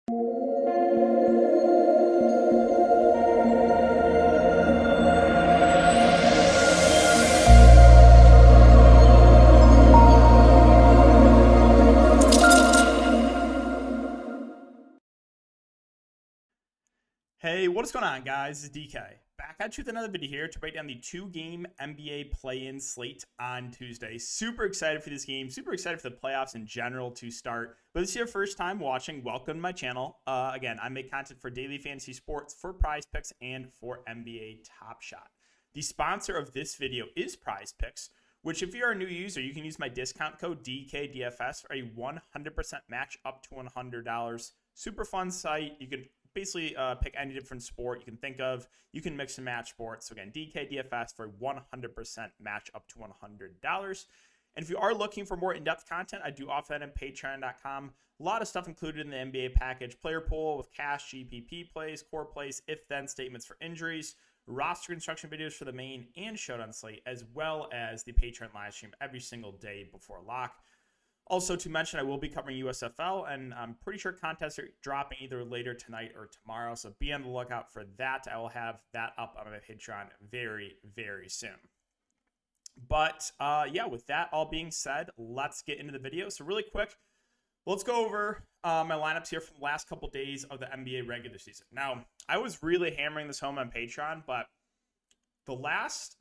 Hey, what is going on, guys? This is DK. Back at you with another video here to break down the two-game NBA play-in slate on Tuesday. Super excited for this game. Super excited for the playoffs in general to start. But if this is your first time watching, welcome to my channel. Again, I make content for daily fantasy sports, for Prize Picks, and for NBA Top Shot. The sponsor of this video is Prize Picks, which if you're a new user, you can use my discount code DKDFS for a 100% match up to $100. Super fun site. You can basically pick any different sport you can think of. You can mix and match sports. So again, DKDFS for 100% match up to $100. And if you are looking for more in-depth content, I do offer that on patreon.com. A lot of stuff included in the NBA package. Player pool with cash, GPP plays, core plays, if-then statements for injuries, roster construction videos for the main and showdown slate, as well as the Patreon live stream every single day before lock. Also, to mention, I will be covering USFL, and I'm pretty sure contests are dropping either later tonight or tomorrow, so be on the lookout for that. I will have that up on my Patreon very, very soon. But, yeah, with that all being said, let's get into the video. So really quick, let's go over my lineups here from the last couple days of the NBA regular season. Now, I was really hammering this home on Patreon, but the last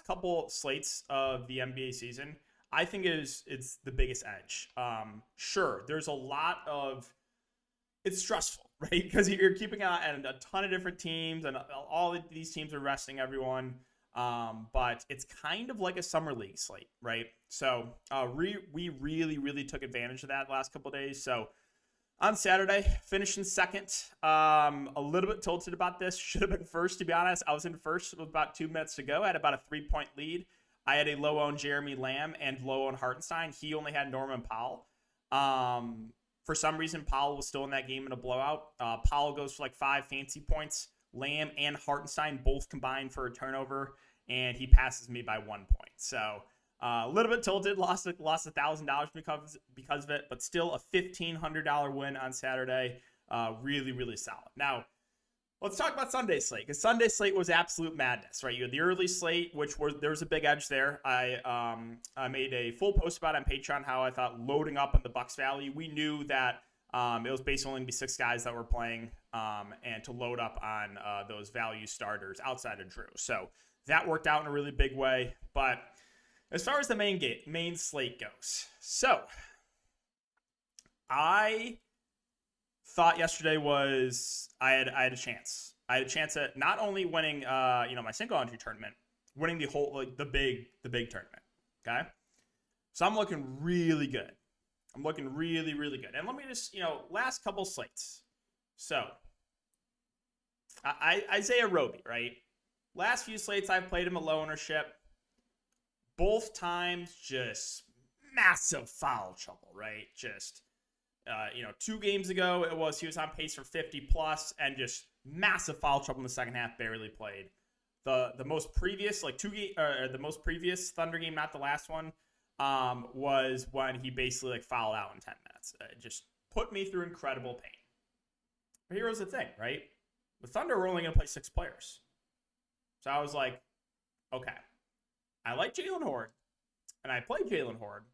couple slates of the NBA season, I think it's the biggest edge. Sure, there's a lot of, it's stressful, right? Because you're keeping an eye on a ton of different teams, and all of these teams are resting everyone. But it's kind of like a summer league slate, right? So we really took advantage of that last couple of days. So on Saturday, finishing second, a little bit tilted about this. Should have been first, to be honest. I was in first with about 2 minutes to go. I had about a 3-point lead. I had a low-owned Jeremy Lamb and low-owned Hartenstein. He only had Norman Powell. For some reason, Powell was still in that game in a blowout. Powell goes for like 5 fancy points. Lamb and Hartenstein both combined for a turnover, and he passes me by 1 point. So a little bit tilted, lost $1,000 because of it, but still a $1,500 win on Saturday. Really solid. Now, let's talk about Sunday slate, because Sunday slate was absolute madness, right? You had the early slate, there was a big edge there. I made a full post about it on Patreon how I thought loading up on the Bucks value. We knew that it was basically only going to be 6 guys that were playing, and to load up on those value starters outside of Drew. So that worked out in a really big way. But as far as the main slate goes, so I thought yesterday was I had a chance. I had a chance at not only winning my single entry tournament, winning the whole the big tournament. Okay, so I'm looking really good. I'm looking really good. And let me just last couple slates. So Isaiah Roby, right? Last few slates I've played him at low ownership. Both times just massive foul trouble, right? Just 2 games ago he was on pace for 50 plus and just massive foul trouble in the second half, barely played. The most previous the most previous Thunder game, not the last one, was when he basically fouled out in 10 minutes. It just put me through incredible pain. But here's the thing, right? The Thunder were only going to play 6 players. So I was like, okay, I like Jalen Horde, and I play Jalen Horde,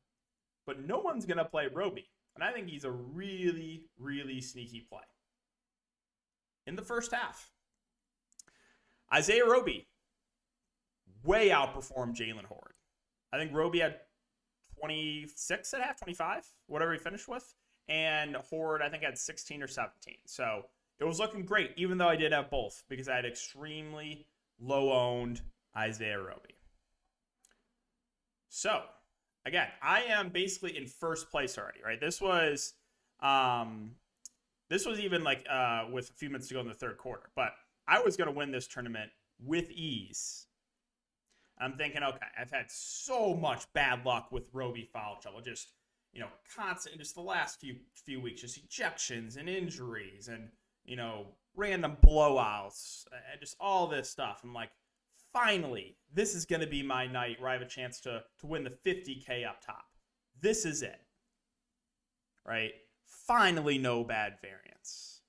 but no one's going to play Roby. And I think he's a really sneaky play. In the first half, Isaiah Roby way outperformed Jalen Horde. I think Roby had 26 at half, 25, whatever he finished with. And Horde, I think, had 16 or 17. So it was looking great, even though I did have both, because I had extremely low-owned Isaiah Roby. So again, I am basically in first place already, right? This was even with a few minutes to go in the third quarter, but I was going to win this tournament with ease. I'm thinking, okay, I've had so much bad luck with Roby foul trouble, just constant, just the last few weeks, just ejections and injuries and random blowouts and just all this stuff. I'm like, finally, this is going to be my night where I have a chance to win the $50K up top. This is it, right? Finally, no bad variance.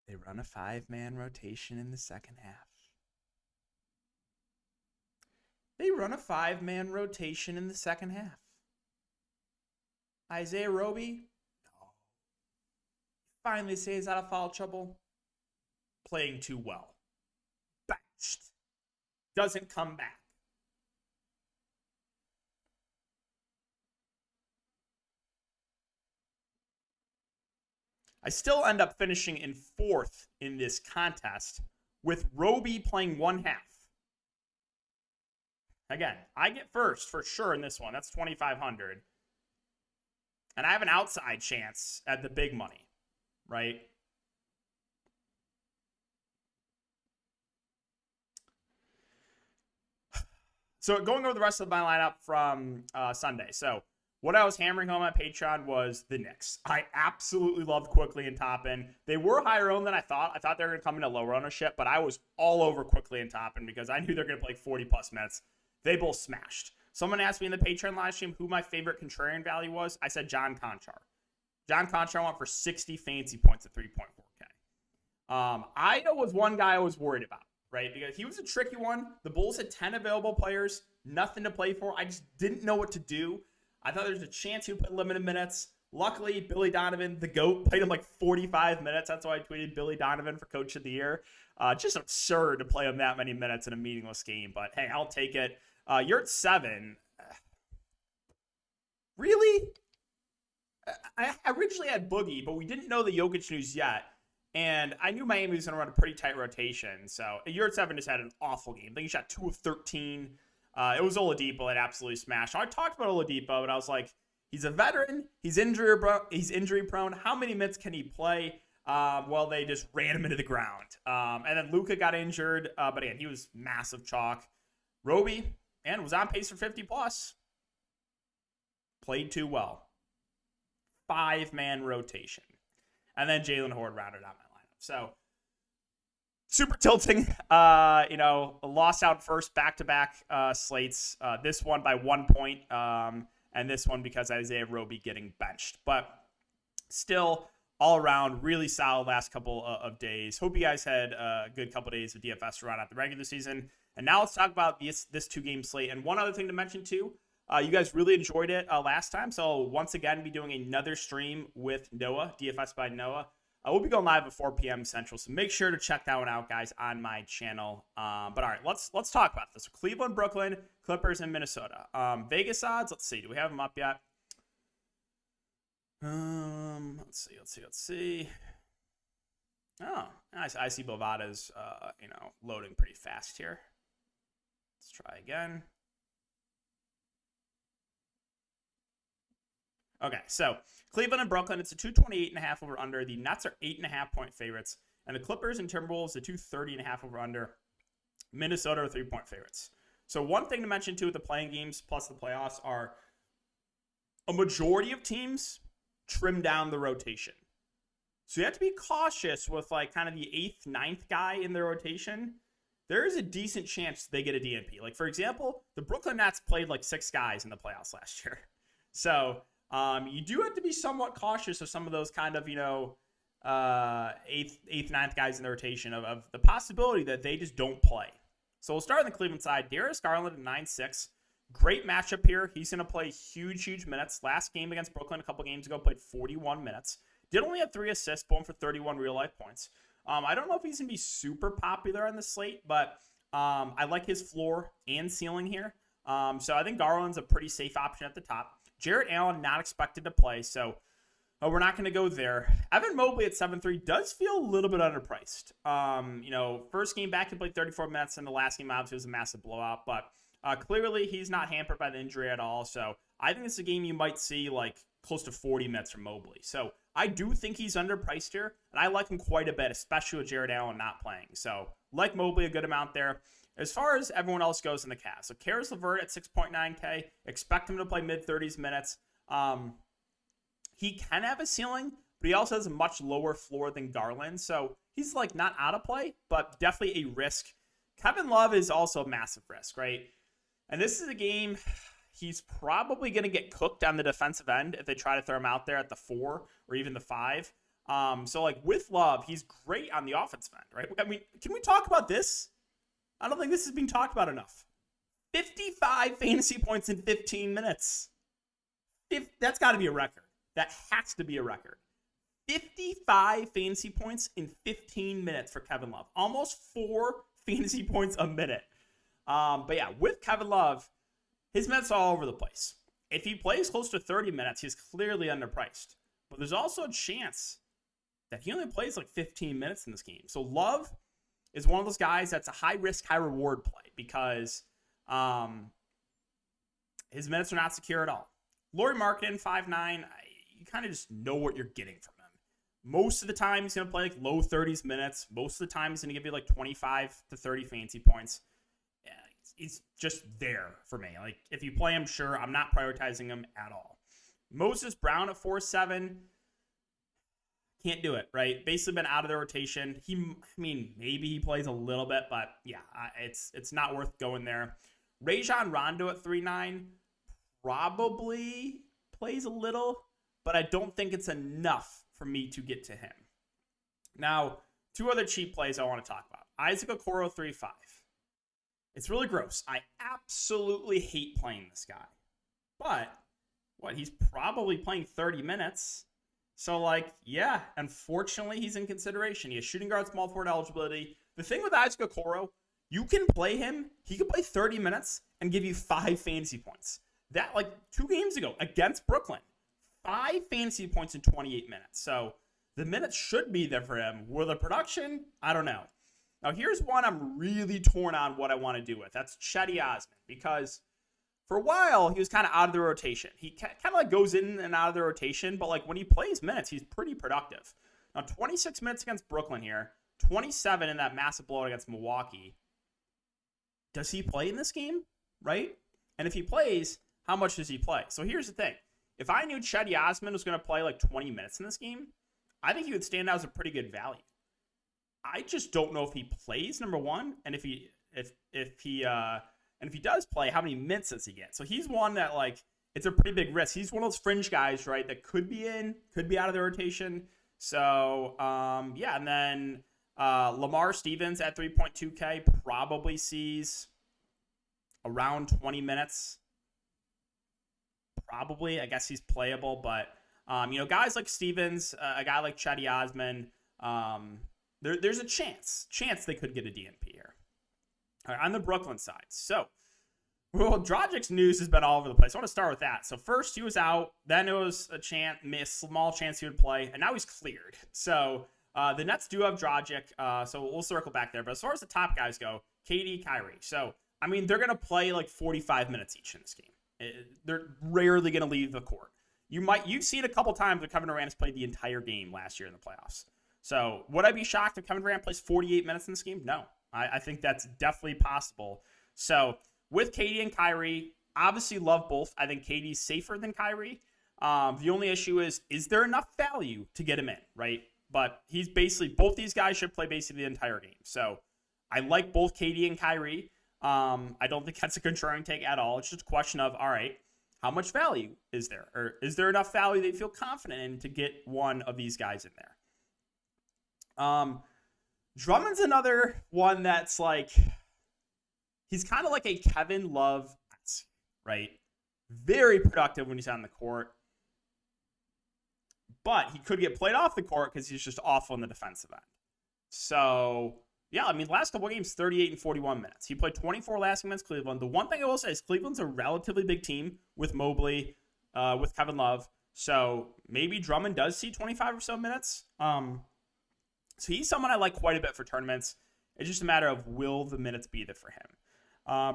They run a 5-man rotation in the second half. They run a 5-man rotation in the second half. Isaiah Roby, finally stays out of foul trouble. Playing too well. Benched. Doesn't come back. I still end up finishing in 4th in this contest with Roby playing 1 half. Again, I get first for sure in this one. That's 2,500. And I have an outside chance at the big money, right? So going over the rest of my lineup from Sunday. So what I was hammering home on Patreon was the Knicks. I absolutely loved Quickly and Toppin. They were higher owned than I thought. I thought they were going to come in at lower ownership, but I was all over Quickly and Toppin because I knew they're going to play 40-plus minutes. They both smashed. Someone asked me in the Patreon live stream who my favorite contrarian value was. I said John Conchar. John Conchar went for 60 fancy points at 3.4K. Ida was one guy I was worried about, right? Because he was a tricky one. The Bulls had 10 available players, nothing to play for. I just didn't know what to do. I thought there was a chance he would play limited minutes. Luckily, Billy Donovan, the GOAT, played him like 45 minutes. That's why I tweeted Billy Donovan for Coach of the Year. Just absurd to play him that many minutes in a meaningless game. But, hey, I'll take it. You're at 7. Really? I originally had Boogie, but we didn't know the Jokic news yet. And I knew Miami was going to run a pretty tight rotation. So you're at 7 just had an awful game. I think he shot 2 of 13. It was Oladipo that absolutely smashed. I talked about Oladipo, but I was like, he's a veteran. He's injury prone. How many minutes can he play? Well, they just ran him into the ground. And then Luka got injured. But again, he was massive chalk. Roby, and was on pace for 50-plus. Played too well. 5-man rotation. And then Jalen Horde rounded out my lineup. So, super tilting. Lost out first back-to-back slates. This one by 1 point. And this one because Isaiah Roby getting benched. But still, all around, really solid last couple of days. Hope you guys had a good couple of days of DFS to run out the regular season. And now let's talk about this 2-game slate. And one other thing to mention, too. You guys really enjoyed it last time. So I'll once again be doing another stream with Noah, DFS by Noah. We'll be going live at 4 p.m. Central. So make sure to check that one out, guys, on my channel. But all right, let's talk about this. Cleveland, Brooklyn, Clippers, and Minnesota. Vegas odds, let's see. Do we have them up yet? Let's see. Oh, I see Bovada's, loading pretty fast here. Let's try again. Okay, so Cleveland and Brooklyn, it's a 228.5 over under. The Nets are 8.5-point favorites. And the Clippers and Timberwolves, the 230.5 over under. Minnesota are 3-point favorites. So one thing to mention, too, with the playing games plus the playoffs are a majority of teams trim down the rotation. So you have to be cautious with like kind of the 8th, 9th guy in their rotation. There is a decent chance they get a DNP. Like, for example, the Brooklyn Nets played like 6 guys in the playoffs last year. So you do have to be somewhat cautious of some of those kind of, 8th, 9th guys in the rotation of the possibility that they just don't play. So we'll start on the Cleveland side. Darius Garland at 9.6. Great matchup here. He's going to play huge minutes. Last game against Brooklyn a couple games ago, played 41 minutes. Did only have 3 assists, going for 31 real-life points. I don't know if he's going to be super popular on the slate, but I like his floor and ceiling here. So I think Garland's a pretty safe option at the top. Jarrett Allen not expected to play, so we're not going to go there. Evan Mobley at 7.3 does feel a little bit underpriced. First game back, he played 34 minutes, and the last game obviously was a massive blowout, but clearly he's not hampered by the injury at all. So I think it's a game you might see like close to 40 minutes from Mobley. So I do think he's underpriced here, and I like him quite a bit, especially with Jared Allen not playing. So, like Mobley a good amount there. As far as everyone else goes in the cast, so Karis LeVert at 6.9K, expect him to play mid-30s minutes. He can have a ceiling, but he also has a much lower floor than Garland, so he's like not out of play, but definitely a risk. Kevin Love is also a massive risk, right? And this is a game he's probably going to get cooked on the defensive end if they try to throw him out there at the 4 or even the 5. So like with Love, he's great on the offensive end, right? I mean, can we talk about this? I don't think this is being talked about enough. 55 fantasy points in 15 minutes. That's got to be a record. That has to be a record. 55 fantasy points in 15 minutes for Kevin Love. Almost 4 fantasy points a minute. But yeah, with Kevin Love, his minutes are all over the place. If he plays close to 30 minutes, he's clearly underpriced. But there's also a chance that he only plays like 15 minutes in this game. So Love is one of those guys that's a high-risk, high-reward play because his minutes are not secure at all. Lauri Markkanen, 5'9", you kind of just know what you're getting from him. Most of the time, he's going to play like low 30s minutes. Most of the time, he's going to give you like 25 to 30 fantasy points. Yeah, he's just there for me. Like, if you play him, sure, I'm not prioritizing him at all. Moses Brown at 4.7. Can't do it, right? Basically been out of the rotation. Maybe he plays a little bit, but yeah, it's not worth going there. Rajon Rondo at 3.9 probably plays a little, but I don't think it's enough for me to get to him. Now, 2 other cheap plays I want to talk about. Isaac Okoro 3.5. It's really gross. I absolutely hate playing this guy. But, he's probably playing 30 minutes. So, yeah, unfortunately, he's in consideration. He has shooting guard, small forward eligibility. The thing with Isaac Okoro, you can play him. He can play 30 minutes and give you 5 fantasy points. That, 2 games ago against Brooklyn, 5 fantasy points in 28 minutes. So, the minutes should be there for him. Will the production? I don't know. Now, here's one I'm really torn on what I want to do with. That's Cedi Osman, because for a while, he was kind of out of the rotation. He kind of goes in and out of the rotation, but when he plays minutes, he's pretty productive. Now, 26 minutes against Brooklyn here, 27 in that massive blowout against Milwaukee. Does he play in this game, right? And if he plays, how much does he play? So here's the thing. If I knew Cedi Osman was going to play 20 minutes in this game, I think he would stand out as a pretty good value. I just don't know if he plays, number one, and if he does play, how many minutes does he get? So he's one that it's a pretty big risk. He's one of those fringe guys, right, that could be in, could be out of the rotation. So yeah, and then Lamar Stevens at 3.2K probably sees around 20 minutes. Probably, I guess he's playable, but guys like Stevens, a guy like Cedi Osman, there's a chance they could get a DNP here. All right, on the Brooklyn side. So, Dragic's news has been all over the place. I want to start with that. So first he was out, then it was a small chance he would play, and now he's cleared. So the Nets do have Dragic, so we'll circle back there. But as far as the top guys go, KD, Kyrie. So, they're going to play 45 minutes each in this game. They're rarely going to leave the court. You've seen a couple times where Kevin Durant has played the entire game last year in the playoffs. So would I be shocked if Kevin Durant plays 48 minutes in this game? No. I think that's definitely possible. So with KD and Kyrie, obviously love both. I think KD's safer than Kyrie. The only issue is there enough value to get him in, right? But he's both these guys should play basically the entire game. So I like both KD and Kyrie. I don't think that's a contrarian take at all. It's just a question of, all right, how much value is there? Or is there enough value that you feel confident in to get one of these guys in there? Drummond's another one that's he's kind of like a Kevin Love, right? Very productive when he's on the court. But he could get played off the court because he's just awful in the defensive end. So, yeah, last couple of games, 38 and 41 minutes. He played 24 last game against Cleveland. The one thing I will say is Cleveland's a relatively big team with Mobley, with Kevin Love. So maybe Drummond does see 25 or so minutes. So he's someone I like quite a bit for tournaments. It's just a matter of will the minutes be there for him.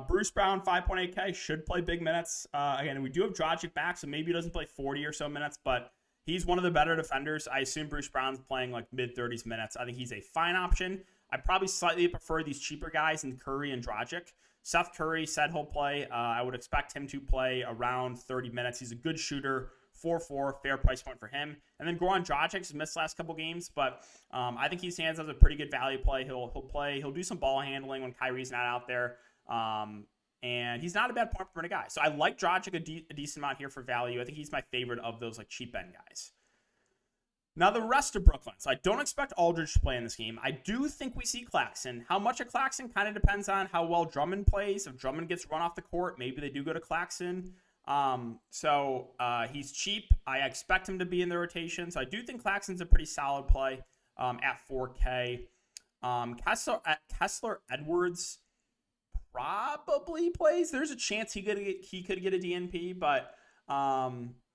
Bruce Brown, 5.8K, should play big minutes. Again, we do have Dragic back, so maybe he doesn't play 40 or so minutes, but He's one of the better defenders. I assume Bruce Brown's playing like mid-30s minutes. I think he's a fine option. I probably slightly prefer these cheaper guys in Curry and Dragic. Seth Curry said he'll play. I would expect him to play around 30 minutes. He's a good shooter. 4-4, fair price point for him. And then Goran Dragic has missed the last couple games, but I think he stands as a pretty good value play. He'll play. He'll do some ball handling when Kyrie's not out there. And he's not a bad point per minute guy. So I like Dragic a decent amount here for value. I think he's my favorite of those like cheap end guys. Now the rest of Brooklyn. So I don't expect Aldridge to play in this game. I do think we see Claxton. How much of Claxton kind of depends on how well Drummond plays. If Drummond gets run off the court, maybe they do go to Claxton. He's cheap. I expect him to be in the rotation. So I do think Claxton's a pretty solid play at 4K. Kessler Edwards probably plays. There's a chance he could get a DNP, but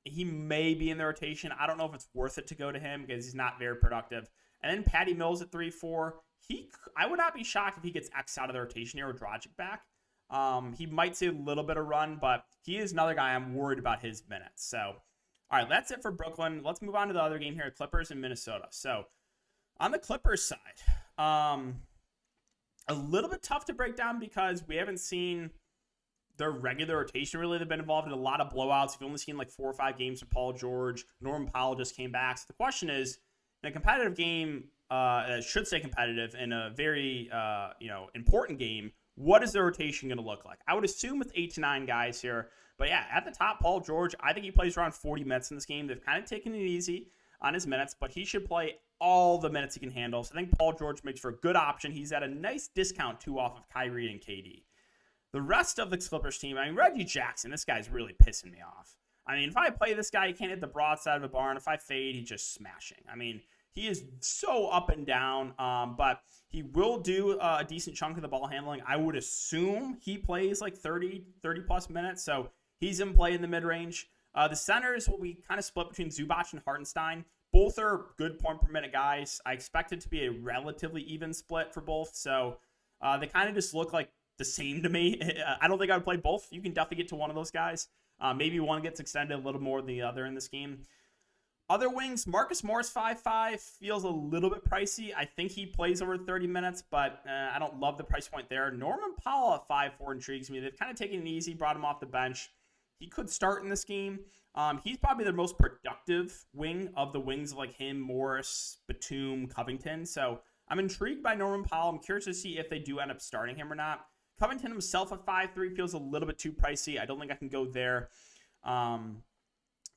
he may be in the rotation. I don't know if it's worth it to go to him because he's not very productive. And then Patty Mills at 3-4. I would not be shocked if he gets X out of the rotation here with Dragic back. He might see a little bit of run, but he is another guy I'm worried about his minutes. So, all right, that's it for Brooklyn. Let's move on to the other game here, Clippers and Minnesota. So, on the Clippers side, a little bit tough to break down because we haven't seen their regular rotation really. They've been involved in a lot of blowouts. We've only seen like 4 or 5 games from Paul George. Norman Powell just came back. So the question is, in a competitive game, it should stay competitive in a very important game, what is the rotation going to look like? I would assume with 8 to 9 guys here. But yeah, at the top, Paul George, I think he plays around 40 minutes in this game. They've kind of taken it easy on his minutes, but he should play all the minutes he can handle. So I think Paul George makes for a good option. He's at a nice discount too off of Kyrie and KD. The rest of the Clippers team, Reggie Jackson, this guy's really pissing me off. If I play this guy, he can't hit the broadside of a barn. If I fade, he's just smashing. He is so up and down, but he will do a decent chunk of the ball handling. I would assume he plays like 30-plus minutes, so he's in play in the mid-range. The centers will be kind of split between Zubac and Hartenstein. Both are good point per minute guys. I expect it to be a relatively even split for both, so they kind of just look like the same to me. I don't think I would play both. You can definitely get to one of those guys. Maybe one gets extended a little more than the other in this game. Other wings, Marcus Morris 5'5", feels a little bit pricey. I think he plays over 30 minutes, but I don't love the price point there. Norman Powell at 5'4" intrigues me. They've kind of taken it easy, brought him off the bench. He could start in this game. He's probably the most productive wing of the wings like him, Morris, Batum, Covington. So I'm intrigued by Norman Powell. I'm curious to see if they do end up starting him or not. Covington himself at 5'3" feels a little bit too pricey. I don't think I can go there.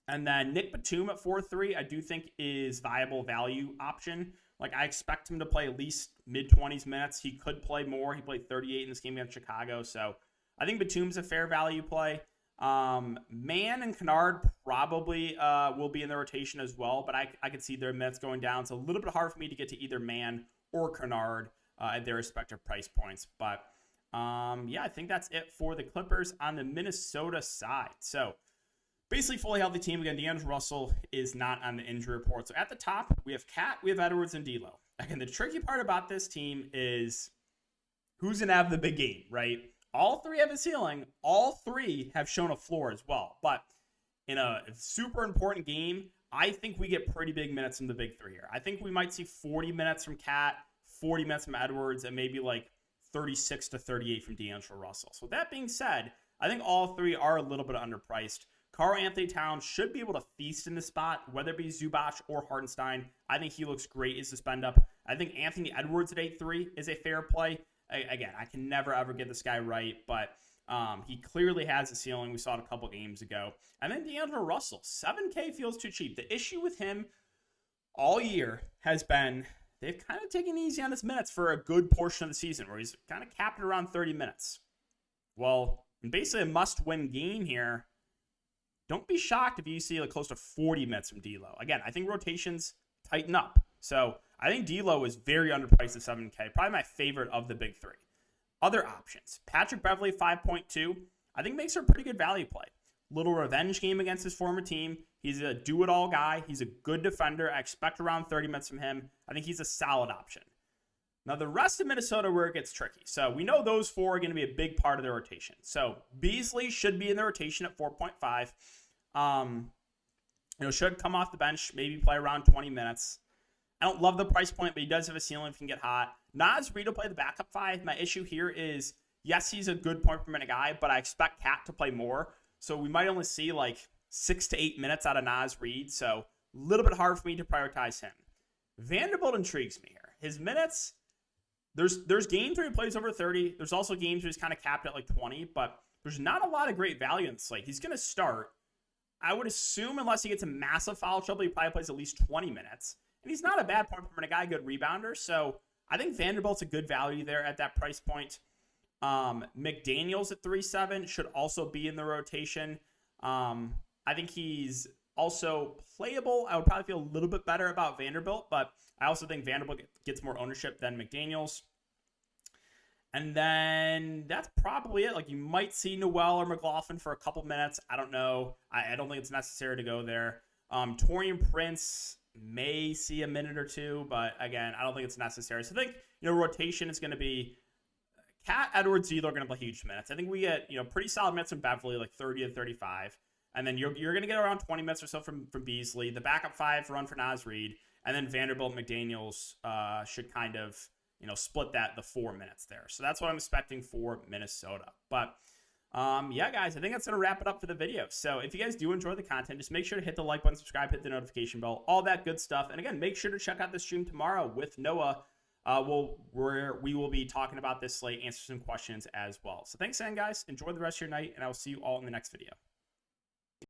And then Nick Batum at 4'3", I do think is viable value option. Like I expect him to play at least mid-20s minutes. He could play more. He played 38 in this game against Chicago. So I think Batum's a fair value play. Mann and Kennard probably will be in the rotation as well, but I could see their minutes going down. It's a little bit hard for me to get to either Mann or Kennard at their respective price points. But I think that's it for the Clippers on the Minnesota side. So basically fully healthy team. Again, D'Angelo Russell is not on the injury report. So at the top, we have Cat, we have Edwards, and D'Lo. Again, the tricky part about this team is who's going to have the big game, right? All 3 have a ceiling. All 3 have shown a floor as well. But in a super important game, I think we get pretty big minutes from the big 3 here. I think we might see 40 minutes from Cat, 40 minutes from Edwards, and maybe like 36 to 38 from D'Angelo Russell. So with that being said, I think all 3 are a little bit underpriced. Karl Anthony Towns should be able to feast in the spot, whether it be Zubac or Hartenstein. I think he looks great as a spend up. I think Anthony Edwards at 8'3" is a fair play. Again, I can never, ever get this guy right, but he clearly has a ceiling. We saw it a couple games ago. And then D'Angelo Russell, 7K feels too cheap. The issue with him all year has been they've kind of taken easy on his minutes for a good portion of the season where he's kind of capped at around 30 minutes. Well, in basically a must-win game here, don't be shocked if you see like close to 40 minutes from D'Lo. Again, I think rotations tighten up. So I think D'Lo is very underpriced at 7K. Probably my favorite of the big 3. Other options. Patrick Beverley, 5.2. I think makes for a pretty good value play. Little revenge game against his former team. He's a do-it-all guy. He's a good defender. I expect around 30 minutes from him. I think he's a solid option. Now, the rest of Minnesota where it gets tricky. So we know those 4 are going to be a big part of the rotation. So Beasley should be in the rotation at 4.5. Should come off the bench, maybe play around 20 minutes. I don't love the price point, but he does have a ceiling if he can get hot. Naz Reid will play the backup 5. My issue here is, yes, he's a good point per minute guy, but I expect Cat to play more. So we might only see like 6 to 8 minutes out of Naz Reid. So a little bit hard for me to prioritize him. Vanderbilt intrigues me here. His minutes, there's games where he plays over 30. There's also games where he's kind of capped at like 20, but there's not a lot of great value in the slate. He's going to start. I would assume, unless he gets a massive foul trouble, he probably plays at least 20 minutes. And he's not a bad point per minute guy, good rebounder. So I think Vanderbilt's a good value there at that price point. McDaniels at 3.7 should also be in the rotation. I think he's also playable. I would probably feel a little bit better about Vanderbilt, but I also think Vanderbilt gets more ownership than McDaniels. And then that's probably it. Like, you might see Noel or McLaughlin for a couple minutes. I don't know. I don't think it's necessary to go there. Taurean Prince may see a minute or two, but again, I don't think it's necessary. So I think, rotation is going to be Cat, Edwards, Zeidler are going to play huge minutes. I think we get, pretty solid minutes from Beverly, like 30 to 35. And then you're going to get around 20 minutes or so from Beasley. The backup 5 run for Naz Reid. And then Vanderbilt and McDaniels should kind of, split the 4 minutes there. So that's what I'm expecting for Minnesota. But yeah, guys, I think that's going to wrap it up for the video. So if you guys do enjoy the content, just make sure to hit the like button, subscribe, hit the notification bell, all that good stuff. And again, make sure to check out the stream tomorrow with Noah, where we will be talking about this slate, answer some questions as well. So thanks again, guys. Enjoy the rest of your night, and I will see you all in the next video.